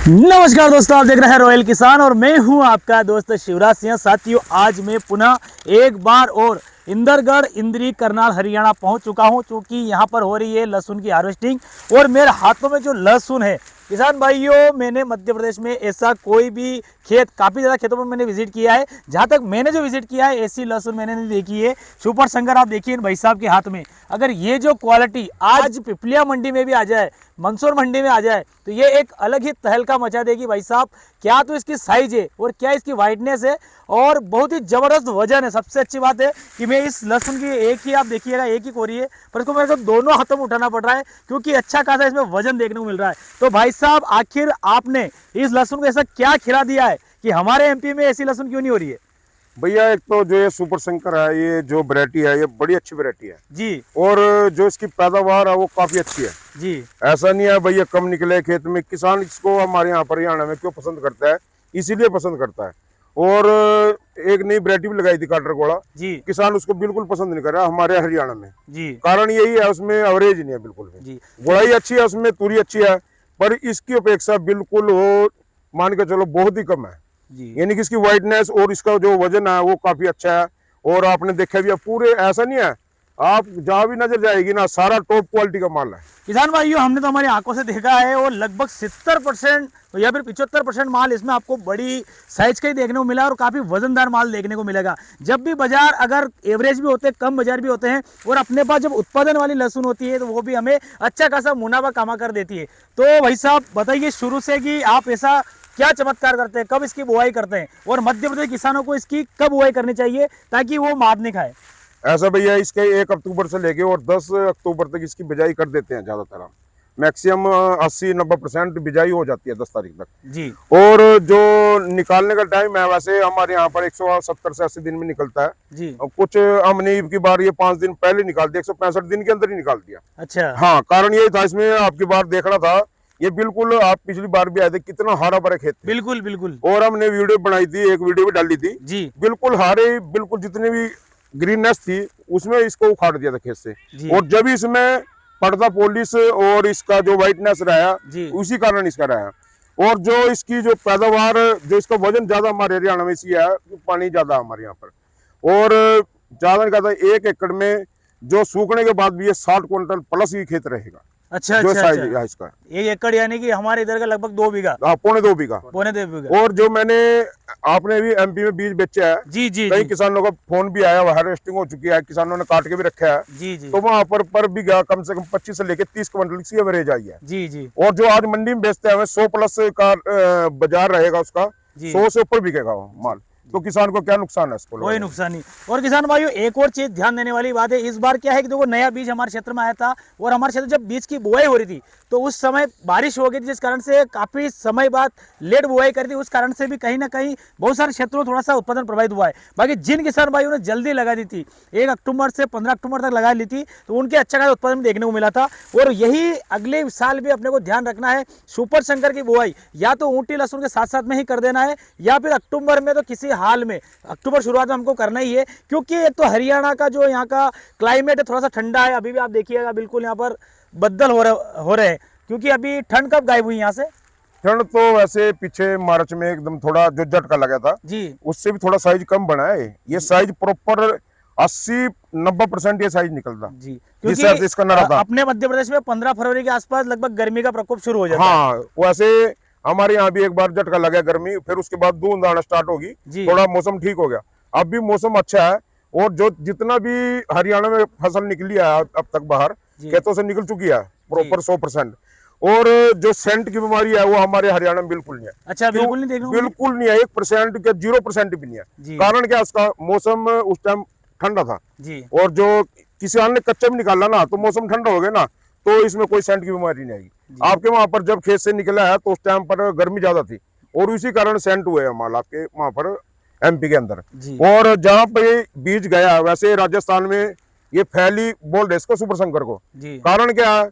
नमस्कार दोस्तों, आप देख रहे हैं रॉयल किसान और मैं हूं आपका दोस्त शिवराज सिंह। साथियों, आज मैं पुनः एक बार और इंदरगढ़, इंद्री, करनाल, हरियाणा पहुंच चुका हूं, क्योंकि यहां पर हो रही है लहसुन की हार्वेस्टिंग। और मेरे हाथों में जो लहसुन है, किसान भाइयों, मैंने मध्य प्रदेश में ऐसा कोई भी खेत, काफ़ी ज़्यादा खेतों पर मैंने विजिट किया है, जहाँ तक मैंने जो विजिट किया है ऐसी लहसुन मैंने नहीं देखी है। सुपर शंकर आप देखिए इन भाई साहब के हाथ में, अगर ये जो क्वालिटी आज पिपलिया मंडी में भी आ जाए, मंदसौर मंडी में आ जाए, तो ये एक अलग ही तहलका मचा देगी भाई साहब। क्या तो इसकी साइज है और क्या इसकी वाइटनेस है, और बहुत ही जबरदस्त वजन है। सबसे अच्छी बात है कि मैं इस लहसुन की एक ही, आप देखिएगा, एक ही कोरी है, पर इसको मेरे को दोनों हाथों में उठाना पड़ रहा है, क्योंकि अच्छा खासा इसमें वजन देखने को मिल रहा है। तो भाई साहब, आखिर आपने इस लहसुन को ऐसा क्या खिला दिया है कि हमारे एमपी में ऐसी लहसुन क्यों नहीं हो रही है? भैया, एक तो जो ये सुपर शंकर है, ये जो वैरायटी है ये बड़ी अच्छी वैरायटी है जी। और जो इसकी पैदावार है वो काफी अच्छी है जी। ऐसा नहीं है भैया कम निकले खेत में। किसान इसको हमारे यहाँ पर हरियाणा में क्यों पसंद करता है, इसीलिए पसंद करता है। और एक नई वैरायटी भी लगाई थी काटरगोड़ा जी। किसान उसको बिल्कुल पसंद नहीं कर रहा हमारे हरियाणा में। जी। कारण यही है, उसमें एवरेज नहीं है बिल्कुल भी। जी। गुड़ाई अच्छी है, उसमें तुरी अच्छी है, पर इसकी अपेक्षा बिल्कुल वो मान के चलो बहुत ही कम है। यानी कि इसकी वाइटनेस और इसका जो वजन है वो काफी अच्छा है। और आपने देखा भी है, पूरे ऐसा नहीं है, आप जहां भी नजर जाएगी ना, सारा टॉप क्वालिटी का माल है। किसान भाइयों, हमने तो हमारी आंखों से देखा है, और लगभग 70% या फिर 75% माल इसमें आपको बड़ी साइज का ही देखने को मिला, और काफी वजनदार माल देखने को मिलेगा। जब भी बाजार, अगर एवरेज भी होते हैं, कम बाजार भी होते हैं, और अपने पास जब उत्पादन वाली लहसुन होती है, तो वो भी हमें अच्छा खासा मुनाफा कमा कर देती है। तो भाई साहब, बताइए शुरू से कि आप ऐसा क्या चमत्कार करते हैं, कब इसकी बुआई करते हैं, और मध्य प्रदेश किसानों को इसकी कब बुआई करनी चाहिए ताकि वो मात नहीं खाए? ऐसा भैया, इसके 1 अक्टूबर से लेके और 10 अक्टूबर तक इसकी बिजाई कर देते हैं। ज्यादातर हम मैक्सिमम 80-90% बिजाई हो जाती है 10 तारीख तक जी। और जो निकालने का टाइम है, वैसे हमारे यहाँ पर 170 से 80 दिन में निकलता है जी। और कुछ हमने की बार ये 5 दिन पहले निकाल दिया, 165 दिन के अंदर ही निकाल दिया। अच्छा। हाँ, कारण यही था, इसमें आपकी बार देखना था, ये बिल्कुल, आप पिछली बार भी आए थे, कितना हरा भरा खेत था। बिल्कुल बिल्कुल। और हमने वीडियो बनाई थी, एक वीडियो भी डाली थी जी। बिल्कुल हरे, बिल्कुल जितनी भी ग्रीननेस थी उसमें इसको उखाड़ दिया था खेत से। और जब इसमें पर्दा पॉलिश और इसका जो व्हाइटनेस रहा, उसी कारण इसका रहा। और जो इसकी जो पैदावार, जो इसका वजन ज्यादा हमारे हरियाणा में इसी है, पानी ज्यादा हमारे यहाँ पर, और ज्यादा नहीं कहता, 1 एकड़ में जो सूखने के बाद भी ये 60 क्विंटल प्लस ही खेत रहेगा। अच्छा जो अच्छा साइज अच्छा। है इसका 1 एकड़ यानी कि हमारे इधर का लगभग 2 बीघा। पौने 2 बीघा। पौने 2 बीघा। और जो मैंने, आपने भी एमपी में बीज बेचा है, जी जी। कई किसानों का फोन भी आया, हार्वेस्टिंग हो चुकी है, किसानों ने काट के भी रखा है। जी जी। तो वहां पर बीघा कम से कम 25 से लेके 30 क्विंटल की एवरेज आई है। जी जी। और जो आज मंडी में बेचते हैं, 100 प्लस का बाजार रहेगा उसका, 100 से ऊपर बिकेगा वो माल। तो किसान को क्या नुकसान है इसको? कोई नुकसान नहीं। और किसान भाइयों, एक और चीज ध्यान देने वाली बात है, इस बार क्या है कि देखो, नया बीज हमारे क्षेत्र में आया था, और हमारे क्षेत्र जब बीज की बुआई हो रही थी तो उस समय बारिश हो गई थी, जिस कारण से काफी समय बाद लेट बुआई करी थी। उस कारण से भी कहीं ना कहीं बहुत सारे क्षेत्रों में थोड़ा सा उत्पादन प्रभावित हुआ है। बाकी जिन किसान भाइयों ने जल्दी लगा दी थी, 1 अक्टूबर से 15 अक्टूबर तक लगा ली थी, तो उनके अच्छा खासा उत्पादन देखने को मिला था। और यही अगले साल भी अपने को ध्यान रखना है, सुपर शंकर की बुआई या तो ऊँटी लहसुन के साथ साथ में ही कर देना है, या फिर अक्टूबर में, तो किसी हाल में अक्टूबर शुरुआत में हमको करना ही है, क्योंकि एक तो हरियाणा का जो यहाँ का क्लाइमेट है थोड़ा सा ठंडा है। अभी भी आप देखिएगा, बिल्कुल यहाँ पर बदल हो रहे हैं, क्योंकि अभी ठंड कब गायब हुई यहाँ से? ठंड तो वैसे पीछे मार्च में एकदम थोड़ा जो झटका लगा था जी, उससे भी थोड़ा साइज कम बना है। ये साइज प्रॉपर 80-90% ये साइज निकलता जी, क्योंकि इसका नरा था। अपने मध्य प्रदेश में 15 फरवरी के आसपास लगभग गर्मी का प्रकोप शुरू हो जाता है। हाँ, वैसे हमारे यहाँ भी एक बार झटका लगा गर्मी, फिर उसके बाद धुंध आना स्टार्ट होगी, थोड़ा मौसम ठीक हो गया। अब भी मौसम अच्छा है, और जो जितना भी हरियाणा में फसल निकली है अब तक बाहर खेतों से निकल चुकी है प्रॉपर 100%। और जो सेंट की बीमारी है वो हमारे हरियाणा में बिल्कुल नहीं है। अच्छा, बिल्कुल नहीं देखने को बिल्कुल नहीं है, 1% क्या 0% भी नहीं है। कारण क्या, उसका मौसम उस टाइम ठंडा था जी। और जो किसान ने कच्चा भी निकाला ना, तो मौसम ठंडा हो गया ना, तो इसमें कोई सेंट की बीमारी नहीं आएगी। आपके वहां पर जब खेत से निकला है तो उस टाइम पर गर्मी ज्यादा थी, और उसी कारण सेंट हुए हैं माल आपके वहां पर एमपी के अंदर। और जहां पे बीज गया, वैसे राजस्थान में ये फैली बोल रहे इसको सुपर शंकर को। कारण क्या है,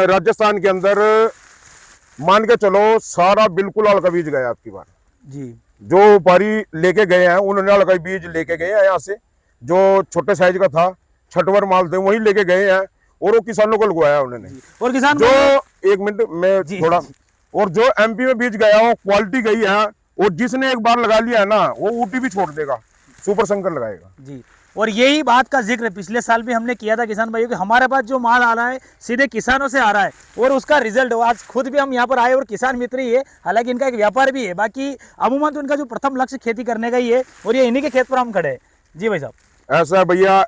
राजस्थान के अंदर मान के चलो सारा बिल्कुल हल्का बीज गया आपकी बार जी। जो व्यापारी लेके गए हैं उन्होंने हल्का बीज लेके गए हैं यहाँ से, जो छोटे साइज का था, छठवर माल थे, वही लेके गए हैं, और वो किसानों को लगवाया उन्होंने। और किसान जो 1 मिनट में थोड़ा और जो एमपी में बीज गया वो क्वालिटी गई है, और जिसने एक बार लगा लिया है ना वो ऊटी भी छोड़ देगा, सुपर शंकर लगाएगा जी। और यही बात का जिक्र पिछले साल भी हमने किया था किसान भाइयों कि हमारे पास जो माल आ रहा है सीधे किसानों से आ रहा है और उसका रिजल्ट आज खुद भी हम यहाँ पर आए और किसान मित्र ही है, हालांकि इनका एक व्यापार भी है, बाकी अमूमन तो इनका जो प्रथम लक्ष्य खेती करने का ही है और ये इन्हीं के खेत पर हम खड़े हैं। जी भाई साहब। ऐसा है भैया,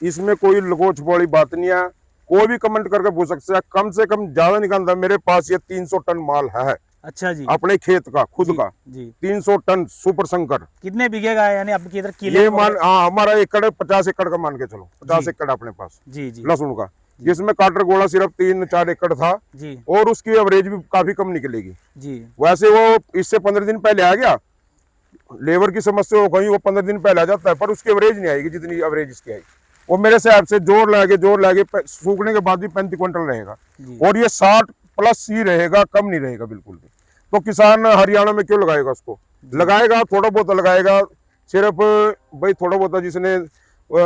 इसमें कोई लकोच वाली बात नहीं है, कोई भी कमेंट करके पूछ सकते हैं, कम से कम ज्यादा निकालता है। मेरे पास ये 300 टन माल है। अच्छा जी। अपने खेत का खुद जी, का जी। 300 टन सुपर शंकर। कितने बीघे का है, यानी आपकी इधर किले? ये मान, हाँ हमारा एकड़ 50 एकड़ का मान के चलो, 50 एकड़ अपने पास जी जी लहसुन का, जिसमें काटर गोला सिर्फ 3-4 एकड़ था जी और उसकी एवरेज भी काफी कम निकलेगी जी। वैसे वो इससे 15 दिन पहले आ गया, लेबर की समस्या हो गई, वो 15 दिन पहले आ जाता है, पर उसकी एवरेज नहीं आएगी जितनी एवरेज इसकी आएगी। वो मेरे हिसाब से जोर लागे सूखने के बाद भी 35 क्विंटल रहेगा और ये 60 प्लस ही रहेगा, कम नहीं रहेगा बिल्कुल भी। तो किसान हरियाणा में क्यों लगाएगा उसको? लगाएगा थोड़ा बहुत लगाएगा, सिर्फ भाई थोड़ा बहुत जिसने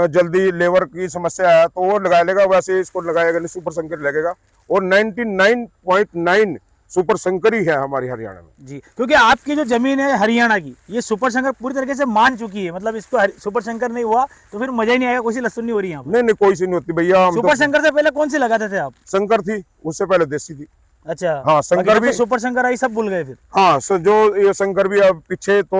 जल्दी लेबर की समस्या है तो वो लगा लेगा, वैसे इसको लगाएगा नहीं, सुपर शंकर लगेगा। और 99.9 सुपर शंकर ही है हमारी हरियाणा में जी, क्योंकि आपकी जो जमीन है हरियाणा की, ये सुपर शंकर पूरी तरीके से मान चुकी है, मतलब इसको सुपर शंकर नहीं हुआ तो फिर मजा ही नहीं आएगा, कोई सी लहसुन नहीं हो रही है। नहीं कोई सी नहीं होती भैया। सुपर शंकर से पहले कौन सी लगाते थे आप? शंकर थी, उससे पहले देसी थी। अच्छा हाँ शंकर भी, तो सुपर शंकर आई सब भूल गए फिर? हाँ जो ये शंकर भी अब पीछे तो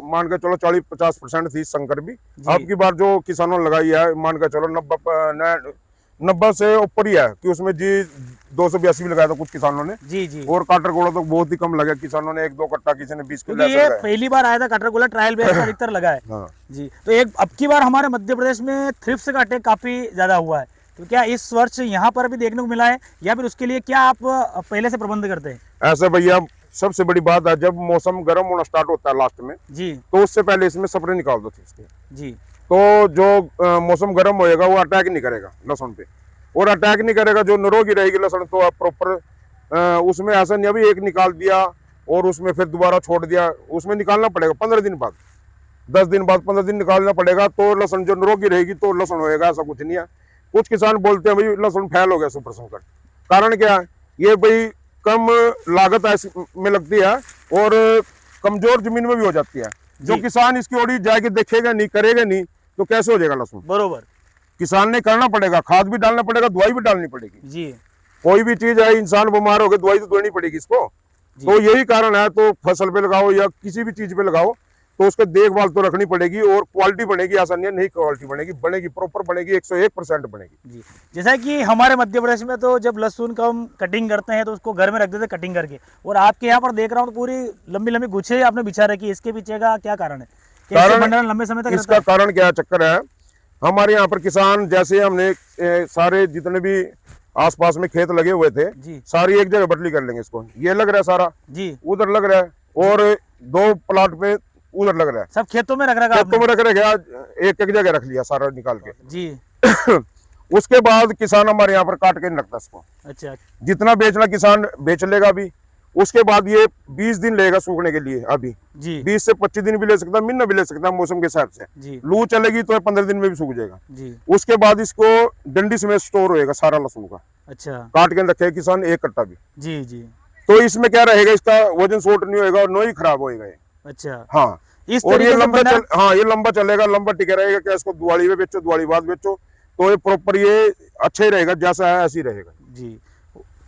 मान के चलो 40-50% थी शंकर भी। अब की बार जो किसानों ने लगाई है मान के चलो 90 से ऊपर ही है कि उसमें जी 282 भी लगाया था कुछ किसानों ने। जी जी। और काटर गोला तो बहुत ही कम लगा, किसानों ने 1-2 कट्टा, किसी ने 20 किलो। ये पहली बार आया था काटर गोला, ट्रायल बेस पर अधिकतर लगा है। हाँ। जी। तो एक अब की बार हमारे मध्य प्रदेश में थ्रिप्स का अटैक काफी ज्यादा हुआ है, तो क्या इस वर्ष यहाँ पर भी देखने को मिला है या फिर उसके लिए क्या आप पहले से प्रबंध करते हैं? ऐसा भैया सबसे बड़ी बात है, जब मौसम गर्म होना स्टार्ट होता है लास्ट में जी, तो उससे पहले इसमें स्प्रे निकाल दो इसके जी। तो जो मौसम गर्म होएगा वो अटैक नहीं करेगा लहसुन पे, और अटैक नहीं करेगा, जो निरोगी रहेगी लहसुन तो आप प्रॉपर उसमें ऐसा नहीं अभी एक निकाल दिया और उसमें फिर दोबारा छोड़ दिया, उसमें निकालना पड़ेगा 15 दिन बाद, 10 दिन बाद 15 दिन निकालना पड़ेगा, तो लहसुन जो निरोगी रहेगी तो लहसुन होएगा। ऐसा कुछ नहीं है। कुछ किसान बोलते हैं भाई लहसुन फैल हो गया सुपर शंकर, कारण क्या है? ये भाई कम लागत में लगती है और कमजोर जमीन में भी हो जाती है। जो किसान इसकी ओर जाके देखेगा नहीं, करेगा नहीं, तो कैसे हो जाएगा लहसुन? बरोबर, किसान ने करना पड़ेगा, खाद भी डालना पड़ेगा, दवाई भी डालनी पड़ेगी जी। कोई भी चीज है, इंसान बीमार हो गया दवाई तो देनी पड़ेगी इसको। तो यही कारण है, तो फसल पे लगाओ या किसी भी चीज पे लगाओ तो उसका देखभाल तो रखनी पड़ेगी और क्वालिटी बनेगी, ऐसा नहीं क्वालिटी बनेगी प्रॉपर बनेगी, 101% बनेगी जी। जैसा कि हमारे मध्य प्रदेश में तो जब लहसुन का हम कटिंग करते हैं तो उसको घर में रख देते कटिंग करके, और आपके यहाँ पर देख रहा हूँ तो पूरी लंबी लंबी गुच्छे आपने बिछा रखी है, इसके पीछे का क्या कारण है? भंडारण लंबे समय तक इसका कारण क्या चक्कर है, हमारे यहाँ पर किसान जैसे हमने सारे जितने भी आसपास में खेत लगे हुए थे जी, सारी एक जगह बदली कर लेंगे इसको, ये लग रहा है सारा जी, उधर लग रहा है और 2 प्लाट पे उधर लग रहा है, सब खेतों में रख रखा, खेतों में रख रखा, एक जगह रख लिया सारा निकाल के जी। उसके बाद किसान हमारे यहाँ पर काट के नहीं रखता इसको। अच्छा, जितना बेचना किसान बेच लेगा अभी, उसके बाद ये 20 दिन लेगा सूखने के लिए, अभी जी 20 से 25 दिन भी ले सकता है, महीना भी ले सकता है मौसम के हिसाब से जी। लू चलेगी तो 15 दिन में भी सूख जाएगा जी। उसके बाद इसको डंडी में स्टोर होएगा सारा लहसुन का। अच्छा, काट के रखेगा किसान एक कट्टा भी जी जी। तो इसमें क्या रहेगा, इसका वजन शॉर्ट नहीं होगा और नो ही खराब होएगा। अच्छा हाँ, और ये लंबा चलेगा, लंबा टिके रहेगा। क्या इसको दिवाली में बेचो, दिवाली बाद बेचो, तो ये प्रॉपर ये अच्छा ही रहेगा, जैसा है ऐसे ही रहेगा जी।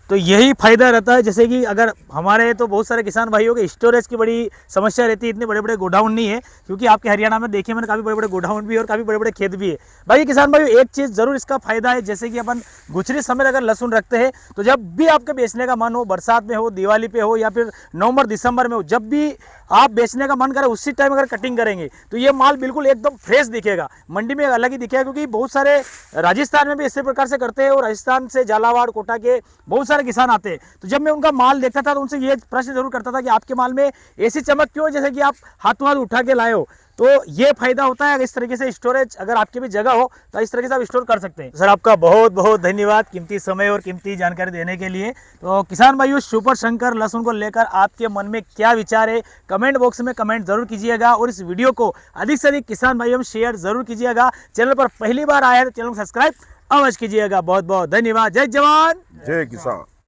तो यही फायदा रहता है, जैसे कि अगर हमारे तो बहुत सारे किसान भाइयों के स्टोरेज की बड़ी समस्या रहती है, इतने बड़े बड़े गोडाउन नहीं है, क्योंकि आपके हरियाणा में देखिए मैंने काफ़ी बड़े बड़े गोडाउन भी है और काफ़ी बड़े बड़े खेत भी है। बाकी किसान भाइयों एक चीज़ जरूर इसका फायदा है, जैसे कि अपन गुचरी समय अगर लहसुन रखते हैं तो जब भी आपके बेचने का मन हो, बरसात में हो, दिवाली पे हो या फिर नवंबर दिसंबर में हो, जब भी आप बेचने का मन करे उसी टाइम अगर कटिंग करेंगे तो ये माल बिल्कुल एकदम फ्रेश दिखेगा, मंडी में अलग ही दिखेगा। क्योंकि बहुत सारे राजस्थान में भी इसी प्रकार से करते हैं और राजस्थान से झालावाड़ कोटा के बहुत सारे किसान आते हैं, तो जब मैं उनका माल देखता था तो उनसे ये प्रश्न जरूर करता था कि आपके माल में ऐसी चमक क्यों, जैसे कि आप हाथों हाथ उठा के लाए हो। तो ये फायदा होता है इस तरीके से स्टोरेज अगर आपकी भी जगह हो तो इस तरीके से आप स्टोर कर सकते हैं। सर आपका बहुत बहुत धन्यवाद कीमती समय और कीमती जानकारी देने के लिए। तो किसान भाइयों, सुपर शंकर लहसुन को लेकर आपके मन में क्या विचार है, कमेंट बॉक्स में कमेंट जरूर कीजिएगा और इस वीडियो को अधिक से अधिक किसान भाइयों में शेयर जरूर कीजिएगा। चैनल पर पहली बार आए हैं तो चैनल को सब्सक्राइब अवश्य कीजिएगा। बहुत बहुत धन्यवाद। जय जवान जय किसान।